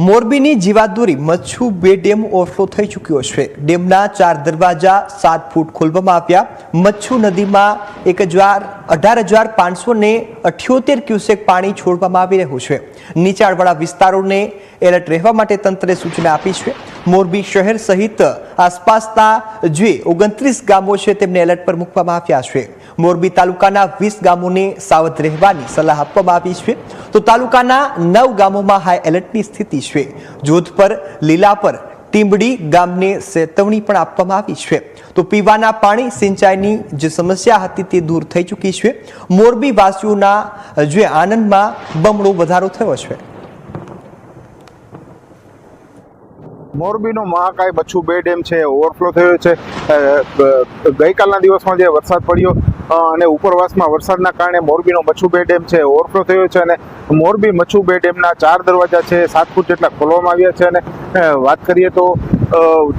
મોરબીની જીવાદોરી મચ્છુ બે ડેમ ઓવરફ્લો થઈ ચૂક્યો છે। ડેમના 4 દરવાજા 7 ફૂટ ખોલવામાં આવ્યા। મચ્છુ નદીમાં 18,578 ક્યુસેક પાણી છોડવામાં આવી રહ્યું છે। નીચાણવાળા વિસ્તારોને એલર્ટ રહેવા માટે તંત્રે સૂચના આપી છે। મોરબી શહેર સહિત આસપાસના જે 29 ગામો છે તેમને એલર્ટ પર મૂકવામાં આવ્યા છે। મોરબી તાલુકાના 20 ગામોને સાવધ રહેવાની સલાહ આપવામાં આવી છે, તો તાલુકાના 9 ગામોમાં હાઈ એલર્ટની સ્થિતિ છે। જોધપર, લીલાપર, ટીંબડી ગામને ચેતવણી પણ આપવામાં આવી છે। તો પીવાના પાણી સિંચાઈની જે સમસ્યા હતી તે દૂર થઈ ચૂકી છે। મોરબી વાસીઓના જે આનંદમાં બમણો વધારો થયો છે। મોરબીનો મહાકાય મચ્છુ બે ડેમ છે ઓવરફ્લો થયો છે। ગઈકાલના દિવસમાં જે વરસાદ પડ્યો અને ઉપરવાસમાં વરસાદના કારણે મોરબીનો મચ્છુ બે ડેમ છે ઓવરફ્લો થયો છે અને મોરબી મચ્છુ બે ડેમના 4 દરવાજા છે 7 ફૂટ જેટલા ખોલવામાં આવ્યા છે। અને વાત કરીએ તો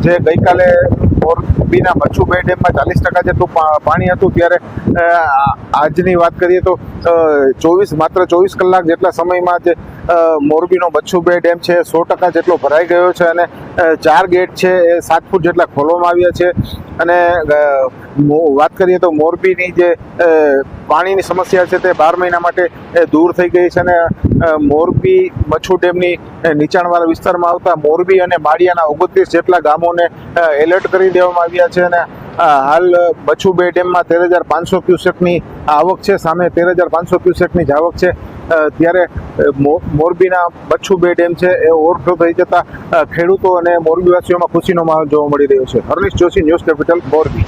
જે ગઈકાલે મોરબીના મચ્છુ બે ડેમમાં 40% જેટલું પાણી હતું, ત્યારે આજની વાત કરીએ તો માત્ર 24 કલાક જેટલા સમયમાં જ મોરબીનો મચ્છુ બે ડેમ છે 100% જેટલો ભરાઈ ગયો છે અને 4 ગેટ છે એ 7 ફૂટ જેટલા ખોલવામાં આવ્યા છે। અને વાત કરીએ તો મોરબીની જે પાણીની સમસ્યા છે તે 12 મહિના માટે દૂર થઈ ગઈ છે। અને મોરબી મચ્છુ ડેમની નીચાણવાળા વિસ્તારમાં આવતા મોરબી અને માળિયાના 29 જેટલા ગામોને એલર્ટ કરી દેવામાં આવ્યા છે। અને હાલ મચ્છુ બે ડેમમાં 13,500 ક્યુસેકની આવક છે, સામે 13,500 ક્યુસેકની જ આવક છે। ત્યારે મોરબીના મચ્છુ બે ડેમ છે એ ઓવરફ્લો થઈ જતા ખેડૂતો અને મોરબીવાસીઓમાં ખુશીનો માહોલ જોવા મળી રહ્યો છે। હર્ષ જોશી, ન્યૂઝ કેપિટલ, મોરબી।